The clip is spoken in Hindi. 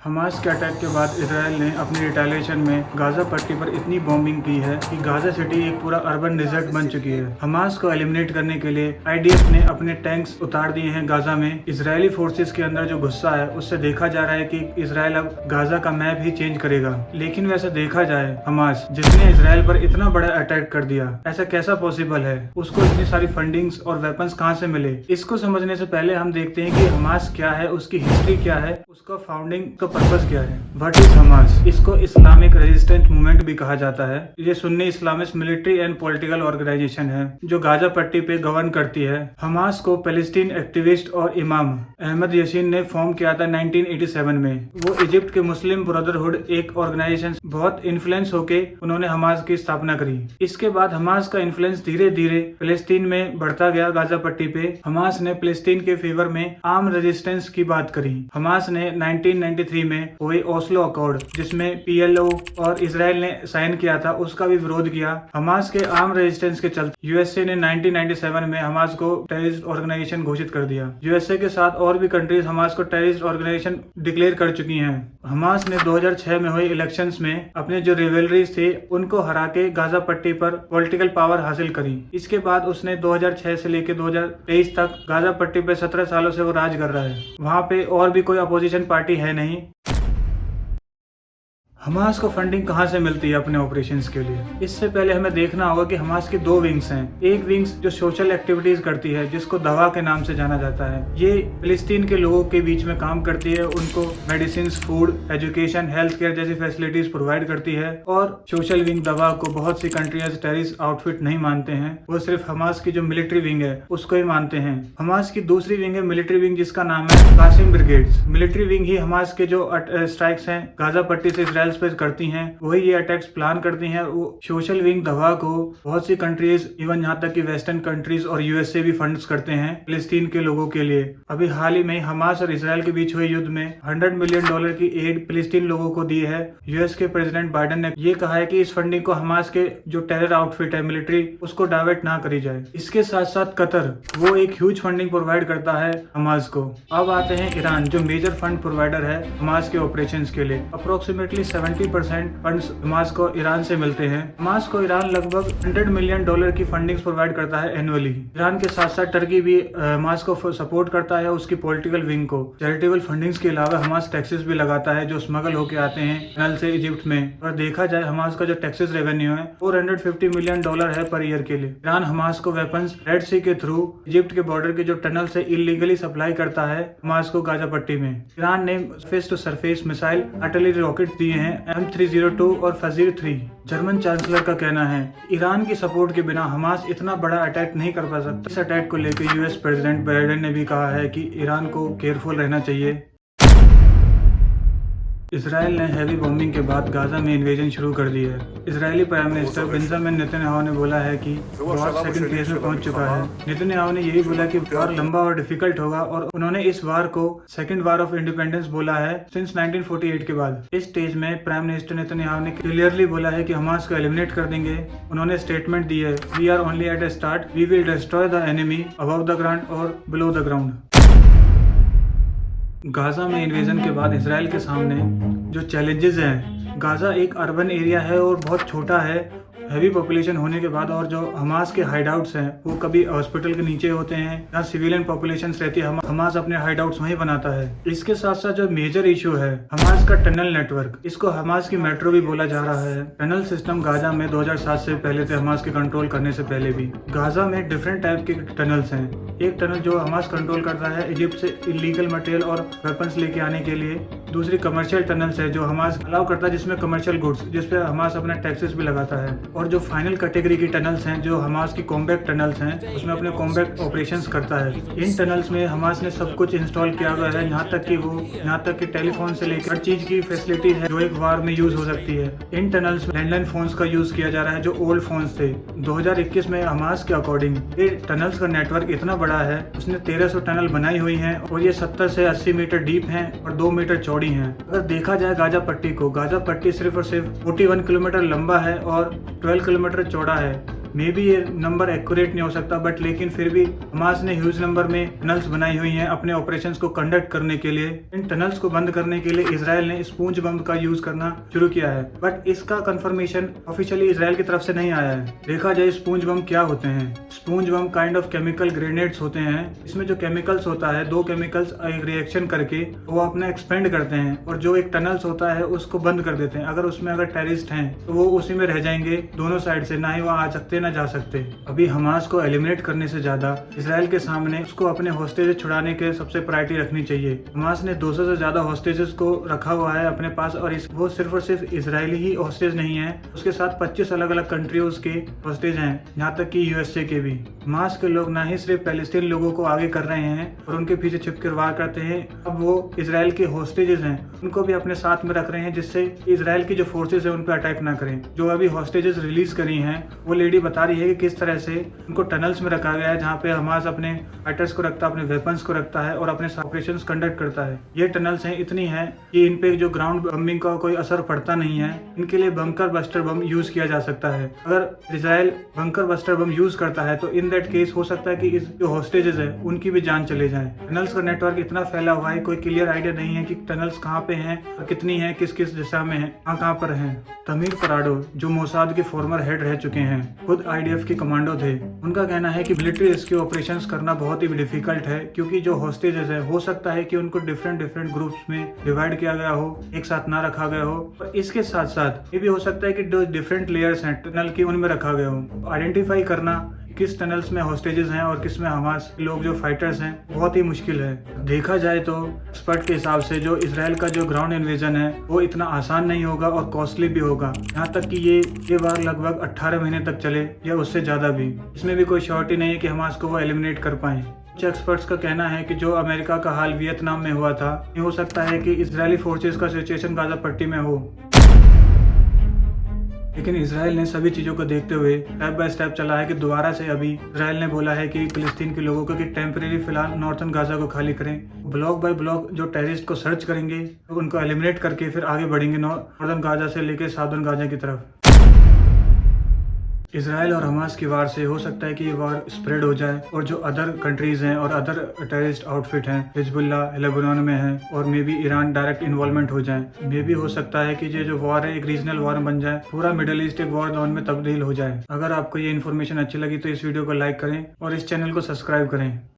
हमास के अटैक के बाद इसराइल ने अपनी रिटेलिएशन में गाजा पट्टी पर इतनी बॉम्बिंग की है कि गाजा सिटी एक पूरा अर्बन डिजर्ट बन चुकी है। हमास को एलिमिनेट करने के लिए आईडीएफ ने अपने टैंक्स उतार दिए हैं गाजा में। इजरायली फोर्सेस के अंदर जो गुस्सा है उससे देखा जा रहा है कि इसराइल अब गाजा का मैप ही चेंज करेगा। लेकिन वैसे देखा जाए, हमास जिसने इसराइल पर इतना बड़ा अटैक कर दिया, ऐसा कैसा पॉसिबल है? उसको इतनी सारी फंडिंग्स और वेपन्स कहाँ से मिले? इसको समझने से पहले हम देखते हैं कि हमास क्या है, उसकी हिस्ट्री क्या है, उसका फाउंडिंग का पर्पस क्या है। What is Hamas? इसको इस्लामिक रेजिस्टेंट मूवमेंट भी कहा जाता है। ये Sunni Islamist military and political organization है जो गाजा पट्टी पे गवर्न करती है। हमास को पैलेस्टीन एक्टिविस्ट और इमाम अहमद यासीन ने फॉर्म किया था 1987 में। वो इजिप्ट के मुस्लिम ब्रदरहुड एक ऑर्गेनाइजेशन बहुत इन्फ्लुएंस होके उन्होंने हमास की स्थापना करी। इसके बाद हमास का इन्फ्लुएंस धीरे धीरे पैलेस्टीन में बढ़ता गया। गाजा पट्टी पे हमास ने पैलेस्टीन के फेवर में आर्म रेजिस्टेंस की बात करी। हमास ने 1993 में हुई ओस्लो अकॉर्ड, जिसमें पीएलओ और इसराइल ने साइन किया था, उसका भी विरोध किया। हमास के आर्म रेजिस्टेंस के चलते यूएसए ने 1997 में हमास को टेररिस्ट ऑर्गेनाइजेशन घोषित कर दिया। यूएसए के साथ और भी कंट्रीज हमास को टेररिस्ट ऑर्गेनाइजेशन डिक्लेयर कर चुकी हैं। हमास ने 2006 में हुए इलेक्शंस में अपने जो रिवेलरीज थे उनको हरा के गाजा पट्टी पर पॉलिटिकल पावर हासिल करी। इसके बाद उसने 2006 से लेकर 2023 तक गाजा पट्टी पे 17 सालों से वो राज कर रहा है। वहाँ पे और भी कोई अपोजिशन पार्टी है नहीं। हमास को फंडिंग कहाँ से मिलती है अपने ऑपरेशंस के लिए? इससे पहले हमें देखना होगा कि हमास की दो विंग्स हैं। एक विंग्स जो सोशल एक्टिविटीज करती है, जिसको दवा के नाम से जाना जाता है। ये फिलिस्तीन के लोगों के बीच में काम करती है, उनको medicine, food, education, health care जैसी फैसिलिटीज प्रोवाइड करती है। और सोशल विंग दवा को बहुत सी कंट्रीज टेररिस्ट आउटफिट नहीं मानते हैं, वो सिर्फ हमास की जो मिलिट्री विंग है उसको ही मानते हैं। हमास की दूसरी विंग है मिलिट्री विंग, जिसका नाम है कासिम ब्रिगेड्स। मिलिट्री विंग ही हमास के जो स्ट्राइक्स हैं गाजा पट्टी से इसराइल पे करती हैं, वही ये अटैक्स प्लान करती हैं। वो सोशल विंग दवा को बहुत सी कंट्रीज, इवन यहाँ तक कि वेस्टर्न कंट्रीज और यूएसए भी फंड्स करते हैं फिलिस्तीन के लोगों के लिए। अभी हाल ही में हमास और इसराइल के बीच हुए युद्ध में $100 मिलियन की एड फिलिस्तीन लोगों को दी है। यूएस के प्रेसिडेंट बाइडेन ने ये कहा है कि इस फंडिंग को हमास के जो टेरर आउटफिट है मिलिट्री, उसको डाइवर्ट ना करी जाए। इसके साथ साथ कतर, वो एक ह्यूज फंडिंग प्रोवाइड करता है हमास को। अब आते हैं ईरान, जो मेजर फंड प्रोवाइडर है हमास के ऑपरेशंस के लिए। अप्रोक्सीमेटली 70% फंड्स हमास को ईरान से मिलते हैं। हमास को ईरान लगभग $100 मिलियन की फंडिंग प्रोवाइड करता है एनुअली। ईरान के साथ साथ टर्की भी हमास को सपोर्ट करता है, उसकी पॉलिटिकल विंग को। चैरिटेबल फंडिंग्स के अलावा हमास टैक्सेस भी लगाता है जो स्मगल होके आते हैं टनल से इजिप्ट में। और देखा जाए हमास का जो टैक्सेस रेवेन्यू है $450 मिलियन है पर ईयर के लिए। ईरान हमास को वेपन्स रेड सी के थ्रू इजिप्ट के बॉर्डर के जो टनल से इलीगली सप्लाई करता है हमास को गाजा पट्टी में। ईरान ने surface to surface missile, artillery rocket दिए हैं M302 और फजीर 3। जर्मन चांसलर का कहना है ईरान की सपोर्ट के बिना हमास इतना बड़ा अटैक नहीं कर पा सकता। इस अटैक को लेकर यूएस प्रेसिडेंट बाइडेन ने भी कहा है कि ईरान को केयरफुल रहना चाहिए। इसराइल ने हैवी बॉम्बिंग के बाद गाजा में इन्वेजन शुरू कर दी है। Israeli prime minister Benjamin Netanyahu ने बोला है कि वॉर सेकंड फेज में पहुंच चुका है। नेतन्याहू ने यही बोला कि वॉर लंबा और डिफिकल्ट होगा, और उन्होंने इस वार को सेकंड वार ऑफ इंडिपेंडेंस बोला है सिंस 1948 के बाद। इस स्टेज में प्राइम मिनिस्टर नेतन्याहू ने क्लियरली बोला है कि हमास को एलिमिनेट कर देंगे। उन्होंने स्टेटमेंट दी है, we are only at a start, we will destroy the enemy above the ground और बिलो द ग्राउंड। गाजा में इन्वेजन के बाद इसराइल के सामने जो चैलेंजेस हैं, गाजा एक अर्बन एरिया है और बहुत छोटा है हैवी पॉपुलेशन होने के बाद, और जो हमास के हाइडआउट्स हैं वो कभी हॉस्पिटल के नीचे होते हैं जहाँ सिविलियन पॉपुलेशन रहती है। हमास अपने हाइडआउट्स वहीं बनाता है। इसके साथ साथ जो मेजर इशू है हमास का टनल नेटवर्क, इसको हमास की मेट्रो भी बोला जा रहा है। टनल सिस्टम गाजा में 2007 से पहले थे, हमास के कंट्रोल करने से पहले भी। गाजा में डिफरेंट टाइप के टनल्स हैं। एक टनल जो हमास कंट्रोल करता है इजिप्ट से इलीगल मटेरियल और वेपन्स लेके आने के लिए। दूसरी कमर्शियल टनल्स है जो हमास अलाउ करता है, जिसमें कमर्शियल गुड्स, जिसपे हमास अपना टैक्सेस भी लगाता है। और जो फाइनल कैटेगरी की टनल्स हैं जो हमास की कॉम्बैक्ट टनल्स हैं, उसमें अपने कॉम्बैक्ट ऑपरेशंस करता है। इन टनल्स में हमास ने सब कुछ इंस्टॉल किया हुआ है, यहाँ तक कि टेलीफोन से लेकर हर चीज की फैसिलिटी है जो एक वार में यूज हो सकती है। इन टनल्स में लैंडलाइन फोन्स का यूज किया जा रहा है जो ओल्ड फोन्स थे। 2021 में हमास के अकॉर्डिंग ये टनल्स का नेटवर्क इतना बड़ा है, उसने 1300 टनल बनाई हुई हैं और ये 70 से 80 मीटर डीप हैं और 2 मीटर चौड़ी हैं। अगर देखा जाए गाजा पट्टी को, गाजा पट्टी सिर्फ और सिर्फ 41 किलोमीटर लंबा है और 12 किलोमीटर चौड़ा है। मे बी ये नंबर एक्यूरेट नहीं हो सकता, बट लेकिन फिर भी हमास ने ह्यूज नंबर में टनल्स बनाई हुई हैं अपने ऑपरेशंस को कंडक्ट करने के लिए। इन टनल्स को बंद करने के लिए इसराइल ने स्पूंज बम का यूज करना शुरू किया है, बट इसका कंफर्मेशन ऑफिशियली इसराइल की तरफ से नहीं आया है। देखा जाए स्पूंज बम क्या होते हैं। स्पूंज बम काइंड ऑफ केमिकल ग्रेनेड्स होते हैं। इसमें जो केमिकल्स होता है, दो केमिकल्स एक रिएक्शन करके वो अपना एक्सपेंड करते हैं और जो एक टनल्स होता है उसको बंद कर देते हैं। अगर टेररिस्ट हैं तो वो उसी में रह जाएंगे दोनों साइड से, ना ही वो आ सकते ना जा सकते। अभी हमास को एलिमिनेट करने से ज्यादा इसराइल के सामने उसको अपने हॉस्टेजेस छुड़ाने के सबसे प्रायोरिटी रखनी चाहिए। हमास ने 200 से ज्यादा हॉस्टेजेस को रखा हुआ है अपने पास, और वो सिर्फ और सिर्फ इसराइली ही हॉस्टेज नहीं है, उसके साथ 25 अलग अलग कंट्रीज के हॉस्टेज हैं, यहाँ तक कि यूएसए के भी। हमास के लोग ना ही सिर्फ पैलेस्टीन लोगों को आगे कर रहे हैं और उनके पीछे छिप कर वार करते हैं, अब वो इसराइल के हॉस्टेजेस हैं उनको भी अपने साथ में रख रहे हैं, जिससे इसराइल की जो फोर्सेज है उन पर अटैक ना करें। जो अभी हॉस्टेजेस रिलीज करी हैं वो लेडी बता रही है कि किस तरह से उनको टनल्स में रखा गया है, जहाँ पे हमास अपने फाइटर्स को रखता है, अपने वेपन्स को रखता है और अपने ऑपरेशंस कंडक्ट करता है। ये टनल्स हैं इतनी है कि इन पे जो ग्राउंड बम्बिंग का कोई असर पड़ता नहीं है। इनके लिए बंकर बस्टर बम यूज किया जा सकता है। अगर Israel bunker buster bomb use करता है तो इन दैट केस हो सकता है कि इस जो हॉस्टेजेस है उनकी भी जान चले जाए। टनल्स का नेटवर्क इतना फैला हुआ है, कोई क्लियर आइडिया नहीं है कि टनल्स कहाँ पे हैं और कितनी है, किस किस दिशा में है, कहाँ पर हैं। तमीर पराडो जो मोसाद के फॉर्मर हेड रह चुके हैं, खुद आईडीएफ के कमांडो थे, उनका कहना है कि मिलिट्री रेस्क्यू ऑपरेशंस करना बहुत ही डिफिकल्ट है, क्योंकि जो हॉस्टेजेस है हो सकता है कि उनको डिफरेंट ग्रुप्स में डिवाइड किया गया हो, एक साथ ना रखा गया हो, और इसके साथ साथ ये भी हो सकता है कि जो डिफरेंट लेयर्स हैं टनल की उनमें रखा गया हो। आइडेंटिफाई करना किस टनल्स में हॉस्टेजेस हैं और किस में हमास लोग जो फाइटर्स हैं बहुत ही मुश्किल है। देखा जाए तो एक्सपर्ट के हिसाब से जो इसराइल का जो ग्राउंड इन्वेजन है वो इतना आसान नहीं होगा और कॉस्टली भी होगा, यहाँ तक कि ये वार लगभग 18 महीने तक चले या उससे ज्यादा भी। इसमें भी कोई श्योरिटी नहीं है कि हमास को वो एलिमिनेट कर पाए। कुछ एक्सपर्ट्स का कहना है कि जो अमेरिका का हाल वियतनाम में हुआ था, ये हो सकता है कि इजरायली फोर्सेस का सिचुएशन गाजा पट्टी में हो। लेकिन इसराइल ने सभी चीजों को देखते हुए स्टेप बाय स्टेप चला है कि दोबारा से अभी इसराइल ने बोला है कि फिलिस्तीन के लोगों को कि टेम्परेरी फिलहाल नॉर्थन गाजा को खाली करें। ब्लॉक बाय ब्लॉक जो टेररिस्ट को सर्च करेंगे तो उनको एलिमिनेट करके फिर आगे बढ़ेंगे नॉर्थन गाजा से लेकर साउदर्न गाजा की तरफ। इसराइल और हमास की वार से हो सकता है कि ये वार स्प्रेड हो जाए और जो अदर कंट्रीज हैं और अदर टेररिस्ट आउटफिट हैं, हिजबुल्ला लेबनान में है और may be Iran direct involvement हो जाए। मे बी हो सकता है कि ये जो वार है एक रीजनल वार बन जाए, पूरा मिडिल ईस्ट एक वॉर जोन में तब्दील हो जाए। अगर आपको ये इन्फॉर्मेशन अच्छी लगी तो इस वीडियो को लाइक करें और इस चैनल को सब्सक्राइब करें।